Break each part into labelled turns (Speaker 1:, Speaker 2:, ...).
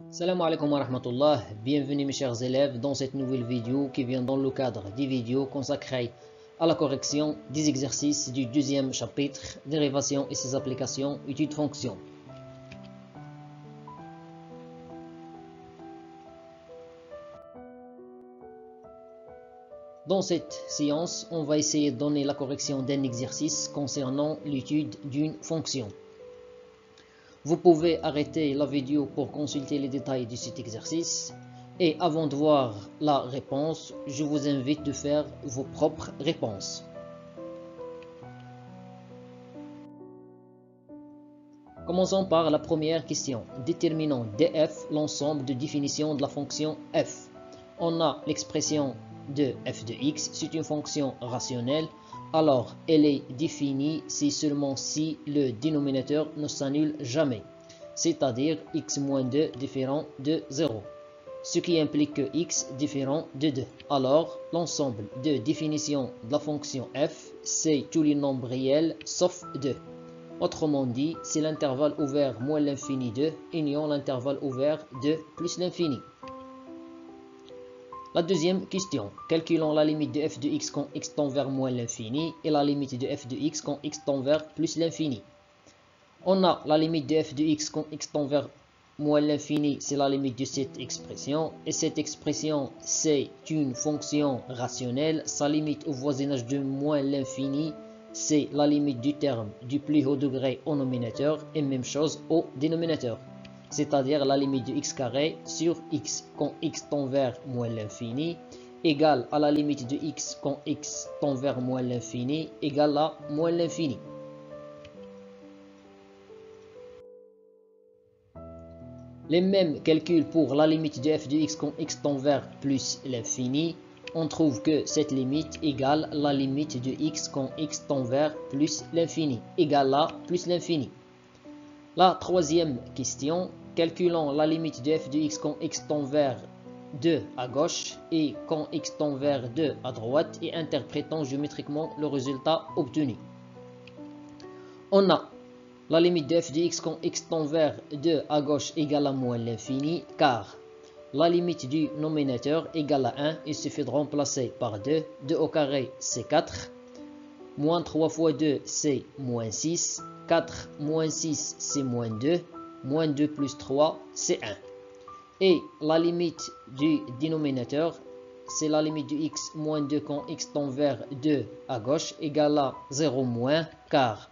Speaker 1: Salam alaikum wa rahmatullah, bienvenue mes chers élèves dans cette nouvelle vidéo qui vient dans le cadre des vidéos consacrées à la correction des exercices du deuxième chapitre, dérivation et ses applications, études fonctions. Dans cette séance, on va essayer de donner la correction d'un exercice concernant l'étude d'une fonction. Vous pouvez arrêter la vidéo pour consulter les détails de cet exercice. Et avant de voir la réponse, je vous invite de faire vos propres réponses. Commençons par la première question. Déterminons df l'ensemble de définitions de la fonction f. On a l'expression de f de x, c'est une fonction rationnelle. Alors, elle est définie si seulement si le dénominateur ne s'annule jamais, c'est-à-dire x moins 2 différent de 0, ce qui implique que x différent de 2. Alors, l'ensemble de définitions de la fonction f, c'est tous les nombres réels sauf 2. Autrement dit, c'est l'intervalle ouvert moins l'infini 2, union l'intervalle ouvert 2 plus l'infini. La deuxième question, calculons la limite de f de x quand x tend vers moins l'infini et la limite de f de x quand x tend vers plus l'infini. On a la limite de f de x quand x tend vers moins l'infini, c'est la limite de cette expression. Et cette expression, c'est une fonction rationnelle. Sa limite au voisinage de moins l'infini, c'est la limite du terme du plus haut degré au nominateur et même chose au dénominateur. C'est-à-dire la limite de x carré sur x quand x tend vers moins l'infini égale à la limite de x quand x tend vers moins l'infini égale à moins l'infini. Les mêmes calculs pour la limite de f de x quand x tend vers plus l'infini. On trouve que cette limite égale la limite de x quand x tend vers plus l'infini égale à plus l'infini. La troisième question, calculons la limite de f de x quand x tend vers 2 à gauche et quand x tend vers 2 à droite et interprétons géométriquement le résultat obtenu. On a la limite de f de x quand x tend vers 2 à gauche égale à moins l'infini car la limite du nominateur égale à 1, il suffit de remplacer par 2, 2 au carré c'est 4, moins 3 fois 2 c'est moins 6, 4 moins 6 c'est moins 2, moins 2 plus 3 c'est 1. Et la limite du dénominateur, c'est la limite de x moins 2 quand x tend vers 2 à gauche égale à 0 moins, car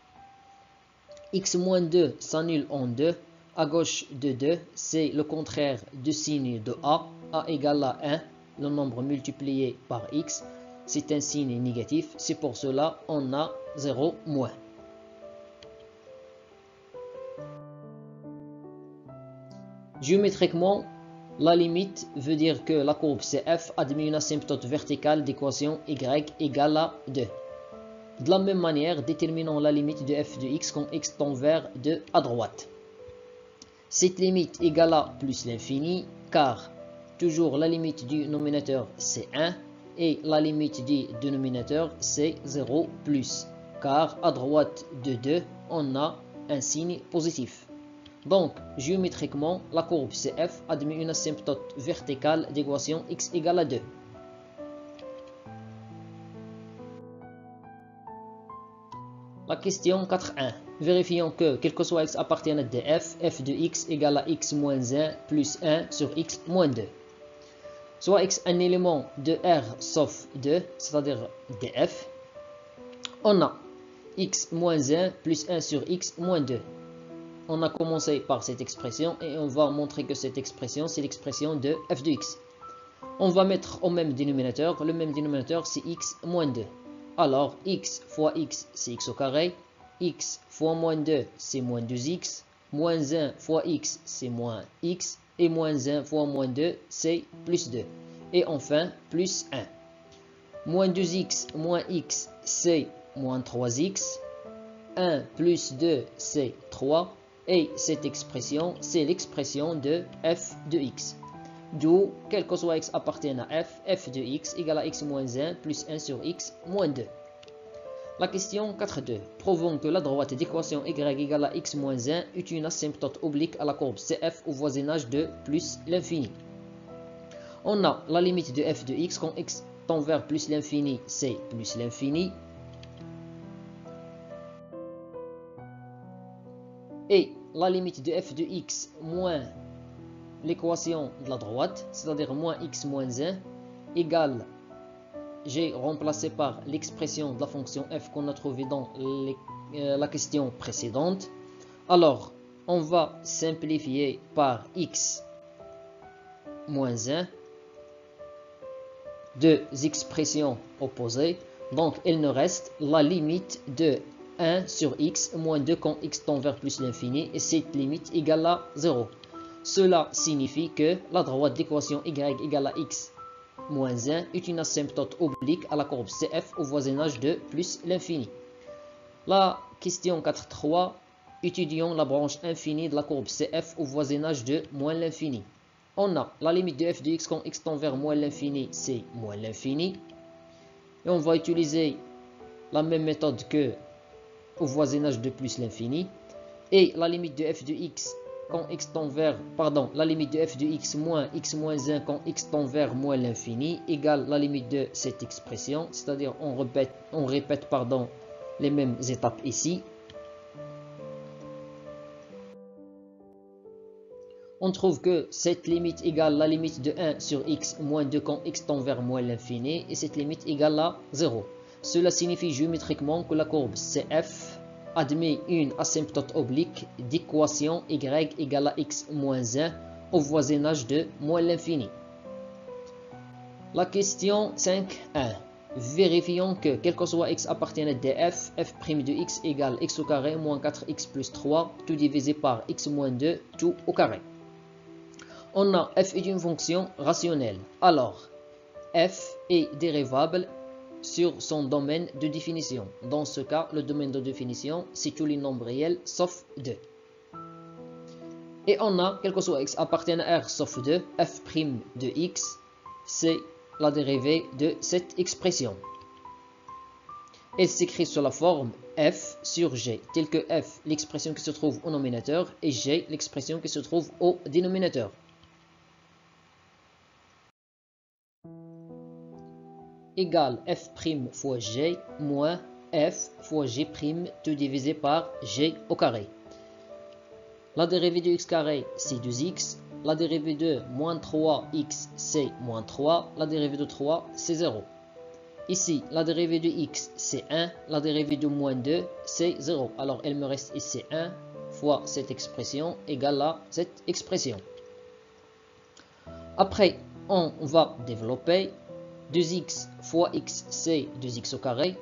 Speaker 1: x moins 2 s'annule en 2, à gauche de 2 c'est le contraire du signe de a égale à 1, le nombre multiplié par x, c'est un signe négatif, c'est pour cela on a 0 moins. Géométriquement, la limite veut dire que la courbe CF admet une asymptote verticale d'équation y égale à 2. De la même manière, déterminons la limite de f de x quand x tend vers 2 à droite. Cette limite égale à plus l'infini car toujours la limite du nominateur c'est 1 et la limite du dénominateur c'est 0 plus car à droite de 2 on a un signe positif. Donc, géométriquement, la courbe CF admet une asymptote verticale d'équation x égale à 2. La question 4.1. Vérifions que, quel que soit x appartienne à df, f de x égale à x moins 1 plus 1 sur x moins 2. Soit x un élément de R sauf 2, c'est-à-dire df, on a x moins 1 plus 1 sur x moins 2. On a commencé par cette expression et on va montrer que cette expression, c'est l'expression de f de x. On va mettre au même dénominateur, le même dénominateur c'est x moins 2. Alors x fois x c'est x au carré, x fois moins 2 c'est moins 2x, moins 1 fois x c'est moins x, et moins 1 fois moins 2 c'est plus 2. Et enfin plus 1. Moins 2x moins x c'est moins 3x, 1 plus 2 c'est 3. Et cette expression, c'est l'expression de f de x. D'où, quel que soit x appartienne à f, f de x égale à x moins 1 plus 1 sur x moins 2. La question 4.2. Prouvons que la droite d'équation y égale à x moins 1 est une asymptote oblique à la courbe CF au voisinage de plus l'infini. On a la limite de f de x quand x tend vers plus l'infini, c'est plus l'infini. Et la limite de f de x moins l'équation de la droite, c'est-à-dire moins x moins 1, égale, j'ai remplacé par l'expression de la fonction f qu'on a trouvée dans la question précédente. Alors, on va simplifier par x moins 1, deux expressions opposées. Donc, il nous reste la limite de 1 sur x moins 2 quand x tend vers plus l'infini, et cette limite égale à 0. Cela signifie que la droite d'équation y égale à x moins 1 est une asymptote oblique à la courbe CF au voisinage de plus l'infini. La question 4.3. Étudions la branche infinie de la courbe CF au voisinage de moins l'infini. On a la limite de f de x quand x tend vers moins l'infini, c'est moins l'infini. Et on va utiliser la même méthode que au voisinage de plus l'infini. Et la limite de f de x quand x tend vers, la limite de f de x moins 1 quand x tend vers moins l'infini égale la limite de cette expression, c'est-à-dire on répète les mêmes étapes ici. On trouve que cette limite égale la limite de 1 sur x moins 2 quand x tend vers moins l'infini, et cette limite égale à 0. Cela signifie géométriquement que la courbe CF admet une asymptote oblique d'équation y égale à x moins 1 au voisinage de moins l'infini. La question 5.1. Vérifions que, quel que soit x appartienne à df, f' de x égale x au carré moins 4x plus 3, tout divisé par x moins 2, tout au carré. On a f est une fonction rationnelle. Alors, f est dérivable sur son domaine de définition. Dans ce cas, le domaine de définition, c'est tous les nombres réels sauf 2. Et on a, quel que soit x appartienne à R sauf 2, f' de x, c'est la dérivée de cette expression. Elle s'écrit sous la forme f sur g, telle que f, l'expression qui se trouve au nominateur, et g, l'expression qui se trouve au dénominateur. Égale f' fois g moins f fois g' tout divisé par g au carré. La dérivée de x carré, c'est 2x. La dérivée de moins 3x, c'est moins 3. La dérivée de 3, c'est 0. Ici, la dérivée de x, c'est 1. La dérivée de moins 2, c'est 0. Alors, il me reste ici 1 fois cette expression égale à cette expression. Après, on va développer. 2x fois x, c'est 2x au carré.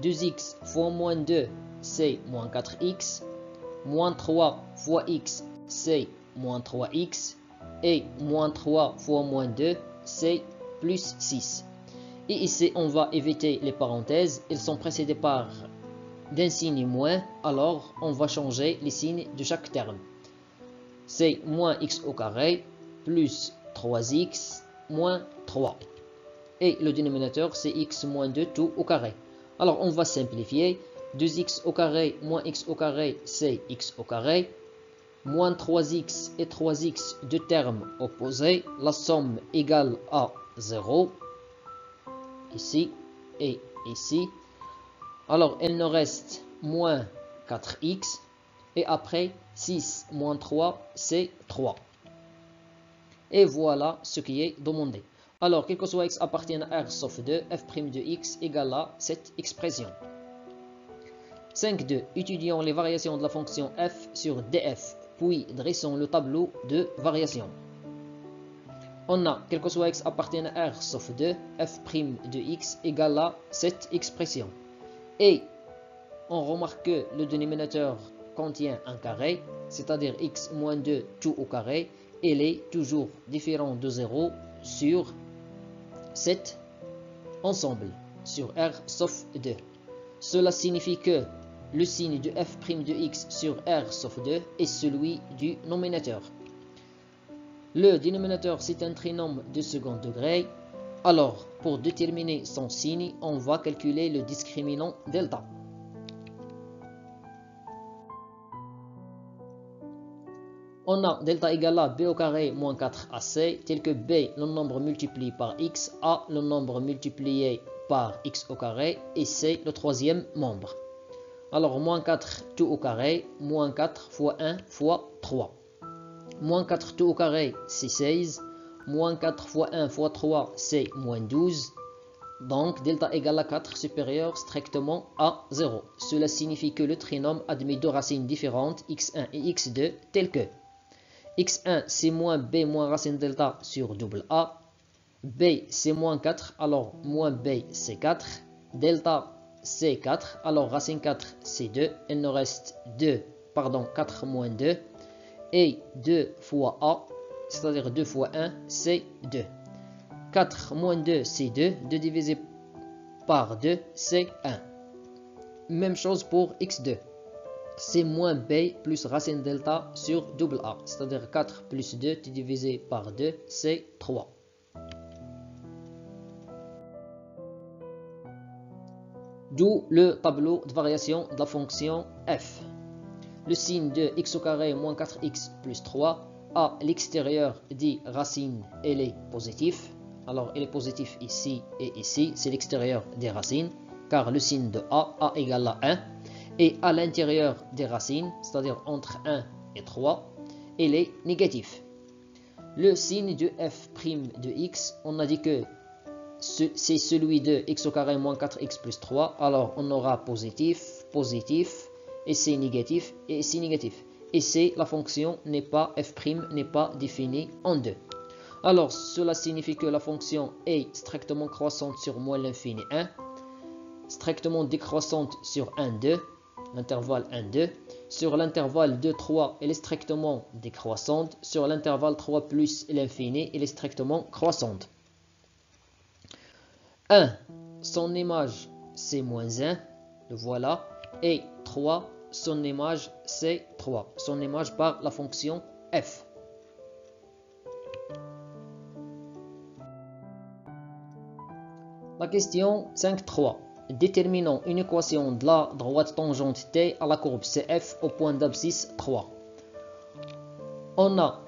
Speaker 1: 2x fois moins 2, c'est moins 4x. Moins 3 fois x, c'est moins 3x. Et moins 3 fois moins 2, c'est plus 6. Et ici, on va éviter les parenthèses. Elles sont précédées par d'un signe moins. Alors, on va changer les signes de chaque terme. C'est moins x au carré plus 3x moins 3. Et le dénominateur, c'est x moins 2 tout au carré. Alors, on va simplifier. 2x au carré moins x au carré, c'est x au carré. Moins 3x et 3x, deux termes opposés. La somme égale à 0. Ici et ici. Alors, il nous reste moins 4x. Et après, 6 moins 3, c'est 3. Et voilà ce qui est demandé. Alors, quel que soit x appartienne à R sauf 2, f' de x égale à cette expression. 5.2. Étudions les variations de la fonction f sur df, puis dressons le tableau de variations. On a, quel que soit x appartienne à R sauf 2, f' de x égale à cette expression. Et on remarque que le dénominateur contient un carré, c'est-à-dire x moins 2 tout au carré. Il est toujours différent de 0 sur cet ensemble, sur R sauf 2. Cela signifie que le signe de f' de x sur R sauf 2 est celui du nominateur. Le dénominateur, c'est un trinôme de second degré. Alors, pour déterminer son signe, on va calculer le discriminant delta. On a delta égale à b au carré moins 4ac, tel que b, le nombre multiplié par x, a, le nombre multiplié par x au carré, et c, le troisième membre. Alors, moins 4 tout au carré, moins 4 fois 1 fois 3. Moins 4 tout au carré, c'est 16. Moins 4 fois 1 fois 3, c'est moins 12. Donc, delta égale à 4 supérieur strictement à 0. Cela signifie que le trinôme admet deux racines différentes, x1 et x2, telles que x1 c'est moins b moins racine delta sur double a. B c'est moins 4, alors moins b c'est 4. Delta c'est 4, alors racine 4 c'est 2. Il nous reste 4 moins 2. Et 2 fois a, c'est-à-dire 2 fois 1, c'est 2. 4 moins 2 c'est 2. 2 divisé par 2 c'est 1. Même chose pour x2. C'est moins b plus racine delta sur double a. C'est-à-dire 4 plus 2 divisé par 2, c'est 3. D'où le tableau de variation de la fonction f. Le signe de x au carré moins 4x plus 3. À l'extérieur dit racine, elle est positif. Alors, il est positif ici et ici. C'est l'extérieur des racines. Car le signe de a égale à 1. Et à l'intérieur des racines, c'est-à-dire entre 1 et 3, il est négatif. Le signe de f' de x, on a dit que c'est celui de x au carré moins 4x plus 3. Alors, on aura positif, positif, et c'est négatif, et c'est négatif. Et c'est la fonction n'est pas f' n'est pas définie en 2. Alors, cela signifie que la fonction est strictement croissante sur moins l'infini 1, strictement décroissante sur 1, 2, l'intervalle 1, 2. Sur l'intervalle 2, 3, elle est strictement décroissante. Sur l'intervalle 3 plus l'infini, elle est strictement croissante. 1, son image, c'est moins 1, le voilà. Et 3, son image, c'est 3. Son image par la fonction f. La question 5.3. Déterminons une équation de la droite tangente T à la courbe CF au point d'abscisse 3. On a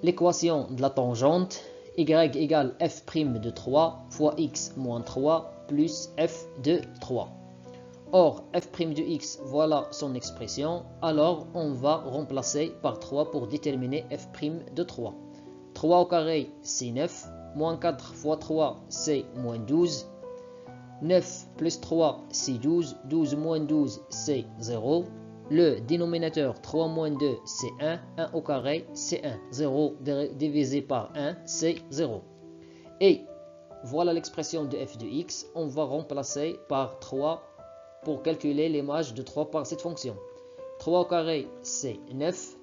Speaker 1: l'équation de la tangente y égale f' de 3 fois x moins 3 plus f de 3. Or, f' de x, voilà son expression. Alors, on va remplacer par 3 pour déterminer f' de 3. 3 au carré, c'est 9. Moins 4 fois 3, c'est moins 12. 9 plus 3, c'est 12. 12 moins 12, c'est 0. Le dénominateur 3 moins 2, c'est 1. 1 au carré, c'est 1. 0 divisé par 1, c'est 0. Et voilà l'expression de f de x. On va remplacer par 3 pour calculer l'image de 3 par cette fonction. 3 au carré, c'est 9.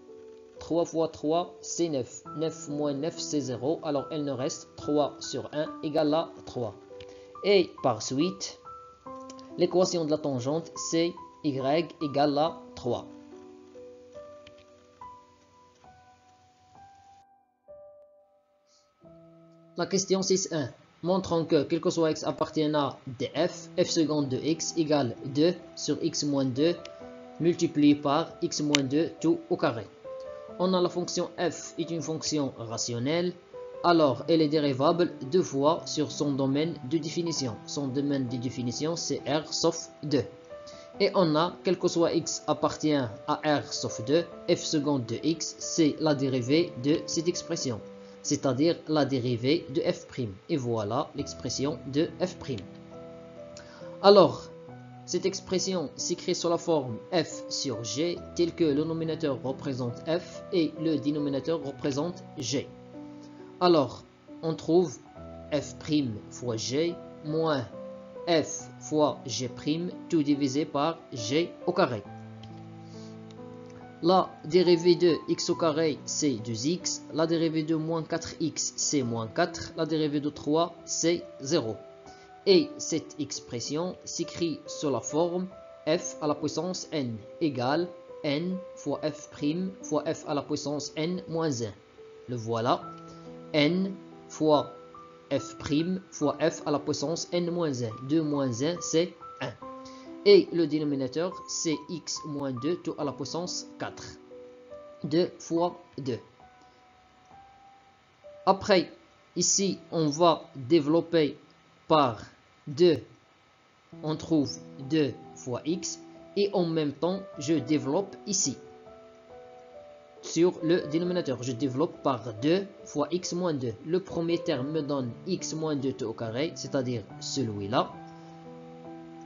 Speaker 1: 3 fois 3, c'est 9. 9 moins 9, c'est 0. Alors, il nous reste 3 sur 1 égale à 3. Et par suite, l'équation de la tangente, c'est y égale à 3. La question 6.1. Montrons que, quel que soit x appartienne à df, f seconde de x égale 2 sur x moins 2 multiplié par x moins 2 tout au carré. On a la fonction f est une fonction rationnelle. Alors, elle est dérivable 2 fois sur son domaine de définition. Son domaine de définition, c'est R sauf 2. Et on a, quel que soit x appartient à R sauf 2, f seconde de x, c'est la dérivée de cette expression. C'est-à-dire la dérivée de f'. Et voilà l'expression de f'. Alors, cette expression s'écrit sous la forme f sur g, tel que le nominateur représente f et le dénominateur représente g. Alors, on trouve f' fois g moins f fois g', tout divisé par g au carré. La dérivée de x au carré, c'est 2x. La dérivée de moins 4x, c'est moins 4. La dérivée de 3, c'est 0. Et cette expression s'écrit sous la forme f à la puissance n égale n fois f' fois f à la puissance n moins 1. Le voilà. N fois f' fois f à la puissance n-1. 2 moins 1, c'est 1. Et le dénominateur, c'est x moins 2 tout à la puissance 4. 2 fois 2. Après, ici, on va développer par 2. On trouve 2 fois x. Et en même temps, je développe ici. Sur le dénominateur, je développe par 2 fois x moins 2. Le premier terme me donne x moins 2 tout au carré, c'est-à-dire celui-là.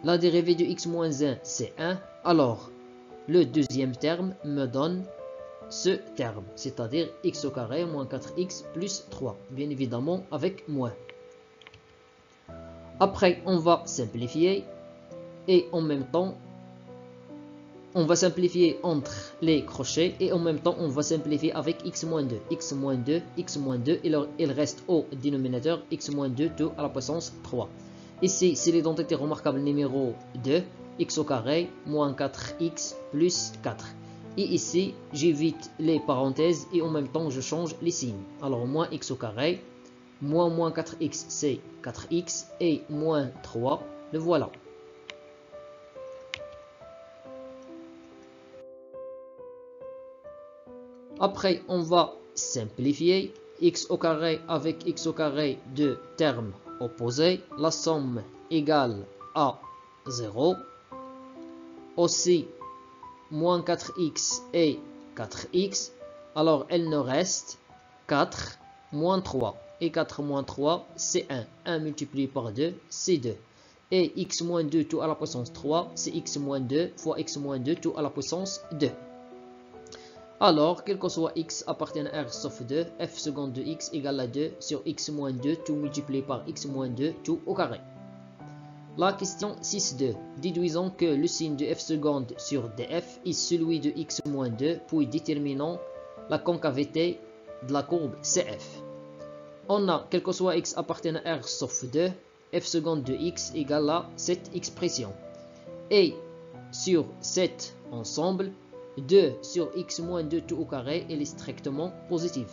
Speaker 1: La dérivée de x moins 1, c'est 1. Alors, le deuxième terme me donne ce terme, c'est-à-dire x au carré moins 4x plus 3. Bien évidemment, avec moins. Après, on va simplifier. Et en même temps, on va simplifier entre les crochets et en même temps on va simplifier avec x moins 2, x moins 2, x moins 2 et il reste au dénominateur x moins 2 tout à la puissance 3. Ici c'est l'identité remarquable numéro 2, x au carré moins 4x plus 4. Et ici j'évite les parenthèses et en même temps je change les signes. Alors moins x au carré, moins 4x c'est 4x et moins 3, le voilà. Après, on va simplifier x au carré avec x au carré de termes opposés. La somme égale à 0. Aussi, moins 4x et 4x. Alors, il nous reste 4 moins 3. Et 4 moins 3, c'est 1. 1 multiplié par 2, c'est 2. Et x moins 2 tout à la puissance 3, c'est x moins 2 fois x moins 2 tout à la puissance 2. Alors, quel que soit x appartient à R sauf 2, f seconde de x égale à 2 sur x moins 2 tout multiplié par x moins 2 tout au carré. La question 6.2. Déduisons que le signe de f seconde sur df est celui de x moins 2, puis déterminons la concavité de la courbe CF. On a, quel que soit x appartient à R sauf 2, f seconde de x égale à cette expression. Et sur cet ensemble, 2 sur x moins 2 tout au carré, il est strictement positif.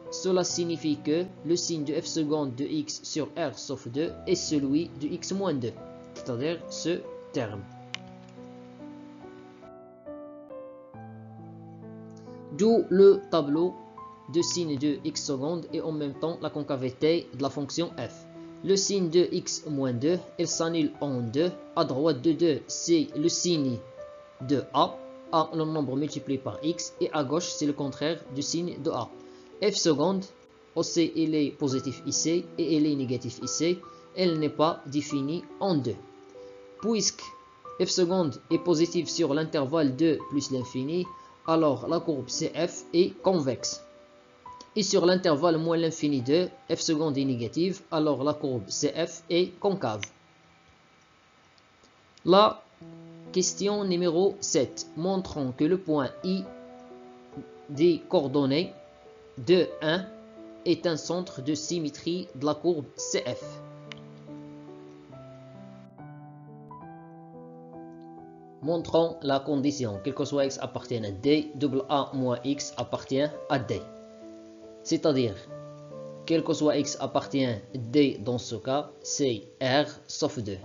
Speaker 1: Cela signifie que le signe de f seconde de x sur R sauf 2 est celui de x moins 2, c'est-à-dire ce terme. D'où le tableau de signe de x seconde et en même temps la concavité de la fonction f. Le signe de x moins 2, il s'annule en 2. À droite de 2, c'est le signe de a. A, le nombre multiplié par x, et à gauche, c'est le contraire du signe de a. F seconde, aussi il est positif ici, et il est négatif ici, elle n'est pas définie en 2. Puisque f seconde est positif sur l'intervalle 2 plus l'infini, alors la courbe CF est convexe. Et sur l'intervalle moins l'infini 2, f seconde est négative, alors la courbe CF est concave. Là, question numéro 7. Montrons que le point I des coordonnées de 1 est un centre de symétrie de la courbe CF. Montrons la condition. Quel que soit x appartient à D, double A moins x appartient à D. C'est-à-dire, quel que soit x appartient à D dans ce cas, c'est R sauf 2.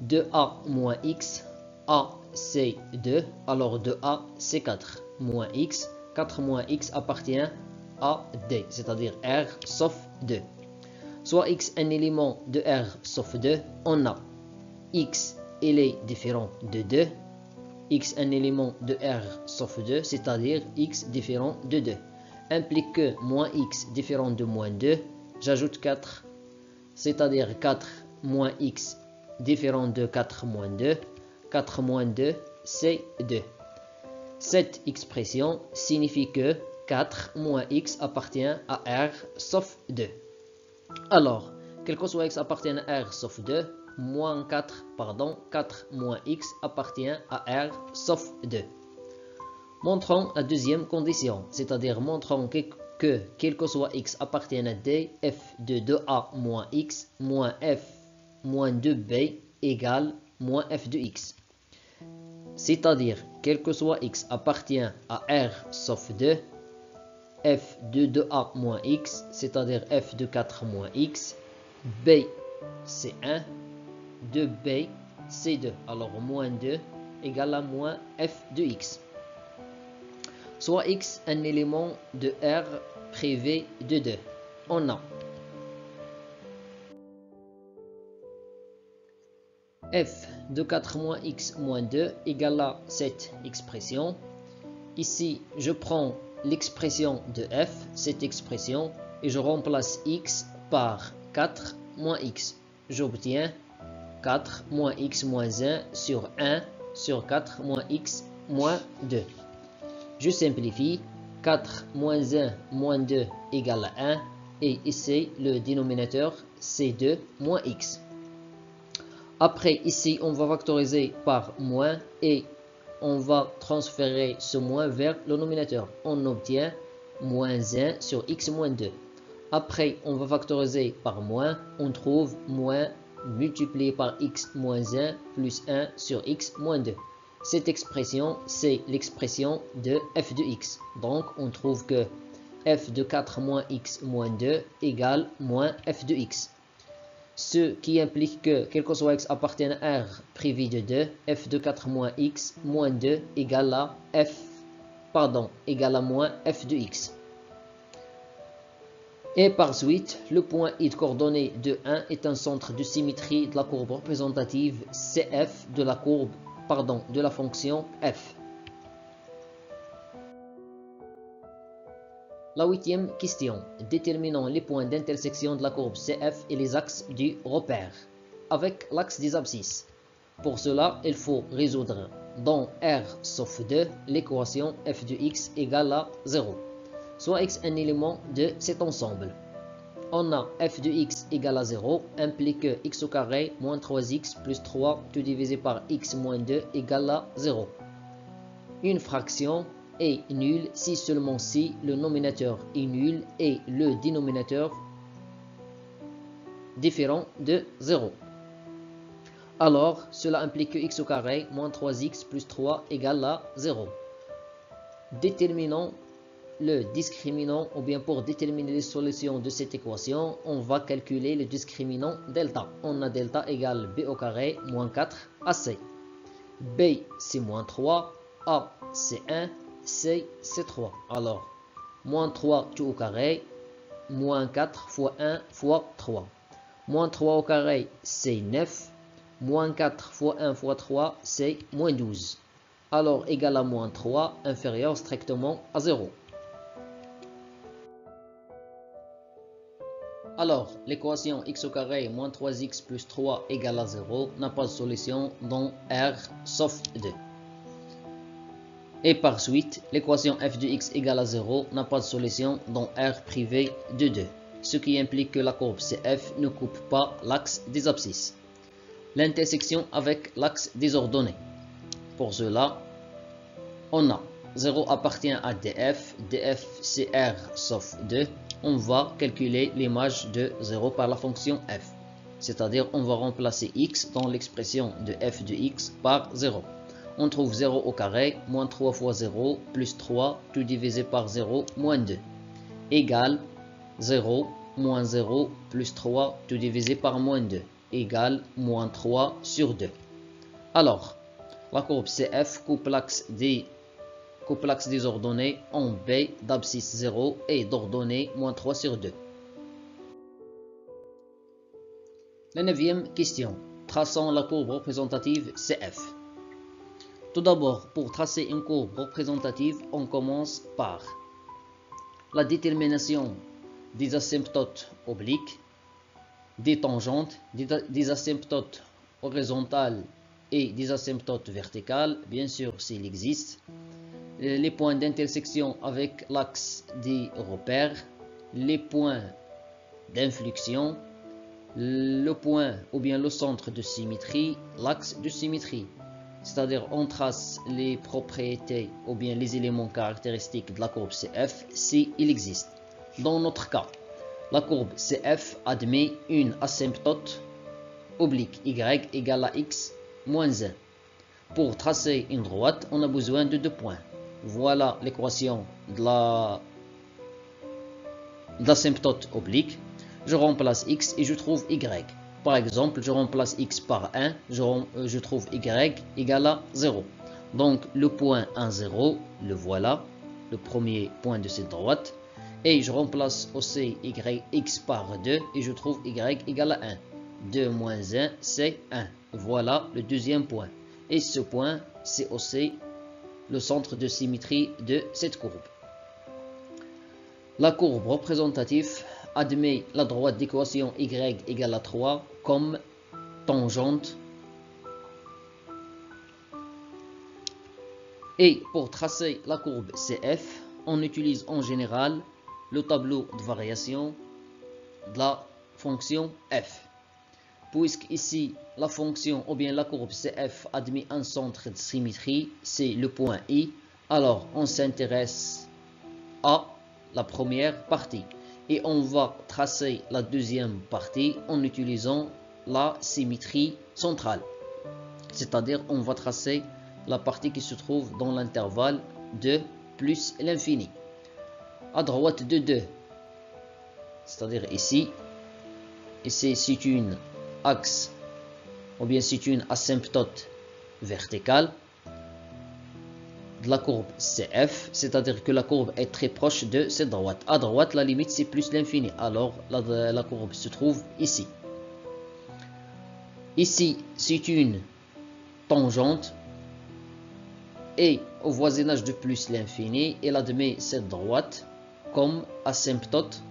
Speaker 1: 2A moins x, A c'est 2, alors 2A c'est 4, moins x, 4 moins x appartient à D, c'est-à-dire R sauf 2. Soit x un élément de R sauf 2, on a x il est différent de 2, x un élément de R sauf 2, c'est-à-dire x différent de 2. Implique que moins x différent de moins 2, j'ajoute 4, c'est-à-dire 4 moins x différent de 4 moins 2, 4 moins 2, c'est 2. Cette expression signifie que 4 moins x appartient à R sauf 2. Alors, quel que soit x appartient à R sauf 2, 4 moins x appartient à R sauf 2. Montrons la deuxième condition, c'est-à-dire montrons que quel que soit x appartient à D, f de 2a moins x moins f moins 2b égale moins f de x. C'est-à-dire, quel que soit x appartient à R sauf 2, f de 2a moins x, c'est-à-dire f de 4 moins x, B, c'est 1. 2b, c'est 2. Alors, moins 2 égale à moins f de x. Soit x un élément de R privé de 2. On a f de 4 moins x moins 2 égale à cette expression. Ici, je prends l'expression de f, cette expression, et je remplace x par 4 moins x. J'obtiens 4 moins x moins 1 sur 1 sur 4 moins x moins 2. Je simplifie. 4 moins 1 moins 2 égale à 1. Et ici, le dénominateur, c'est 2 moins x. Après, ici, on va factoriser par moins et on va transférer ce moins vers le nominateur. On obtient moins 1 sur x moins 2. Après, on va factoriser par moins. On trouve moins multiplié par x moins 1 plus 1 sur x moins 2. Cette expression, c'est l'expression de f de x. Donc, on trouve que f de 4 moins x moins 2 égale moins f de x. Ce qui implique que, quel que soit x appartienne à R privé de 2, f de 4 moins x moins 2 égale à égale à moins f de x. Et par suite, le point I de coordonnée de 1 est un centre de symétrie de la courbe représentative CF de la fonction f. La huitième question. Déterminons les points d'intersection de la courbe CF et les axes du repère, avec l'axe des abscisses. Pour cela, il faut résoudre dans R sauf 2 l'équation f de x égale à 0. Soit x un élément de cet ensemble. On a f de x égale à 0, implique que x au carré moins 3x plus 3 tout divisé par x moins 2 égale à 0. Une fraction est nulle si seulement si le nominateur est nul et le dénominateur différent de 0. Alors, cela implique que x au carré moins 3x plus 3 égale à 0. Déterminons le discriminant, ou bien pour déterminer les solutions de cette équation, on va calculer le discriminant delta. On a delta égale b au carré moins 4 ac. B c'est moins 3, a c'est 1, c c'est 3. Alors, moins 3 tout au carré, moins 4 fois 1 fois 3. Moins 3 au carré c'est 9, moins 4 fois 1 fois 3 c'est moins 12. Alors, égal à moins 3, inférieur strictement à 0. Alors, l'équation x au carré moins 3x plus 3 égale à 0 n'a pas de solution dans R sauf 2. Et par suite, l'équation f de x égale à 0 n'a pas de solution dans R privé de 2. Ce qui implique que la courbe CF ne coupe pas l'axe des abscisses. L'intersection avec l'axe des ordonnées. Pour cela, on a 0 appartient à df, df c'est R sauf 2. On va calculer l'image de 0 par la fonction f. C'est-à-dire, on va remplacer x dans l'expression de f de x par 0. On trouve 0 au carré, moins 3 fois 0, plus 3, tout divisé par 0, moins 2. Égale 0, moins 0, plus 3, tout divisé par moins 2. Égale moins 3 sur 2. Alors, la courbe CF coupe l'axe des ordonnées en B d'abscisse 0 et d'ordonnée moins 3 sur 2. La 9e question. Traçons la courbe représentative CF. Tout d'abord, pour tracer une courbe représentative, on commence par la détermination des asymptotes obliques, des tangentes, des asymptotes horizontales et des asymptotes verticales, bien sûr s'il existe, les points d'intersection avec l'axe des repères, les points d'inflexion, le point ou bien le centre de symétrie, l'axe de symétrie. C'est-à-dire on trace les propriétés ou bien les éléments caractéristiques de la courbe CF s'il existe. Dans notre cas, la courbe CF admet une asymptote oblique y égale à x moins 1. Pour tracer une droite, on a besoin de 2 points. Voilà l'équation de l'asymptote oblique. je remplace x et je trouve y. Par exemple, je remplace x par 1, je trouve y égale à 0. Donc le point 1, 0, le voilà, le premier point de cette droite. Et je remplace aussi x par 2 et je trouve y égale à 1. 2 moins 1, c'est 1. Voilà le deuxième point. Et ce point, c'est aussi le centre de symétrie de cette courbe. La courbe représentative admet la droite d'équation y égale à 3 comme tangente. Et pour tracer la courbe CF, on utilise en général le tableau de variation de la fonction f. Puisque ici, la fonction ou bien la courbe CF admet un centre de symétrie, c'est le point I, alors on s'intéresse à la première partie. Et on va tracer la deuxième partie en utilisant la symétrie centrale. C'est-à-dire, on va tracer la partie qui se trouve dans l'intervalle de plus l'infini. À droite de 2, c'est-à-dire ici, c'est une axe, ou bien c'est une asymptote verticale de la courbe CF, c'est-à-dire que la courbe est très proche de cette droite. À droite, la limite c'est plus l'infini, alors la courbe se trouve ici. Ici, c'est une tangente, et au voisinage de plus l'infini, elle admet cette droite comme asymptote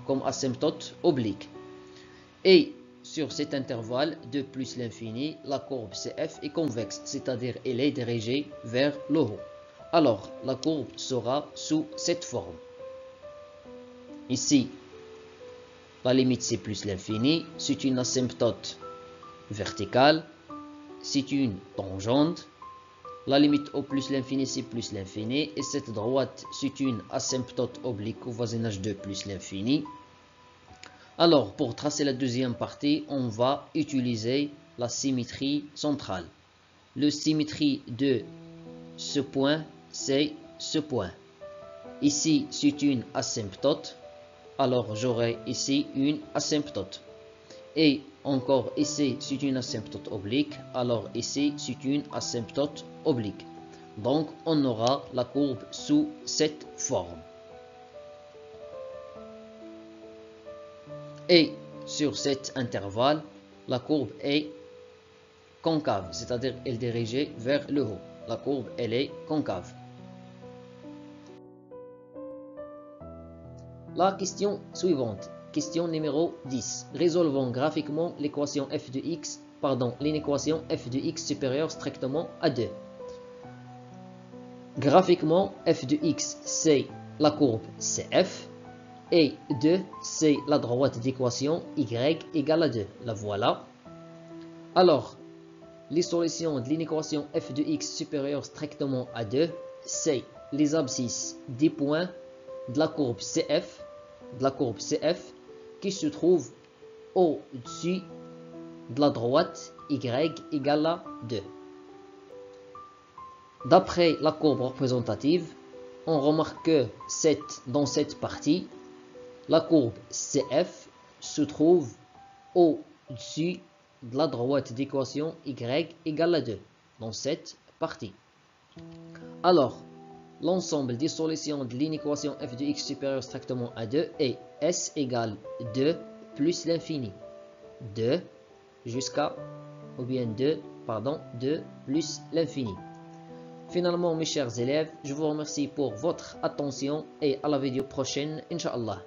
Speaker 1: comme asymptote oblique. Et sur cet intervalle de plus l'infini, la courbe CF est convexe, c'est-à-dire elle est dirigée vers le haut. Alors, la courbe sera sous cette forme. Ici, la limite c'est plus l'infini, c'est une asymptote verticale, c'est une tangente. La limite au plus l'infini, c'est plus l'infini. Et cette droite, c'est une asymptote oblique au voisinage de plus l'infini. Alors, pour tracer la deuxième partie, on va utiliser la symétrie centrale. La symétrie de ce point, c'est ce point. Ici, c'est une asymptote. Alors, j'aurai ici une asymptote. Et encore ici, c'est une asymptote oblique. Alors ici, c'est une asymptote oblique. Donc, on aura la courbe sous cette forme. Et sur cet intervalle, la courbe est concave, c'est-à-dire elle est dirigée vers le haut. La courbe, elle est concave. La question suivante. Question numéro 10. Résolvons graphiquement l'équation f de x, l'inéquation f de x supérieure strictement à 2. Graphiquement, f de x, c'est la courbe CF, et 2, c'est la droite d'équation y égale à 2. La voilà. Alors, les solutions de l'inéquation f de x supérieure strictement à 2, c'est les abscisses des points de la courbe CF, qui se trouve au-dessus de la droite y égale à 2. D'après la courbe représentative, on remarque que dans cette partie, la courbe CF se trouve au-dessus de la droite d'équation y égale à 2, dans cette partie. Alors, l'ensemble des solutions de l'inéquation f de x supérieure strictement à 2 est s égale 2 plus l'infini. 2 jusqu'à, ou bien 2 plus l'infini. Finalement, mes chers élèves, je vous remercie pour votre attention et à la vidéo prochaine, Inch'Allah.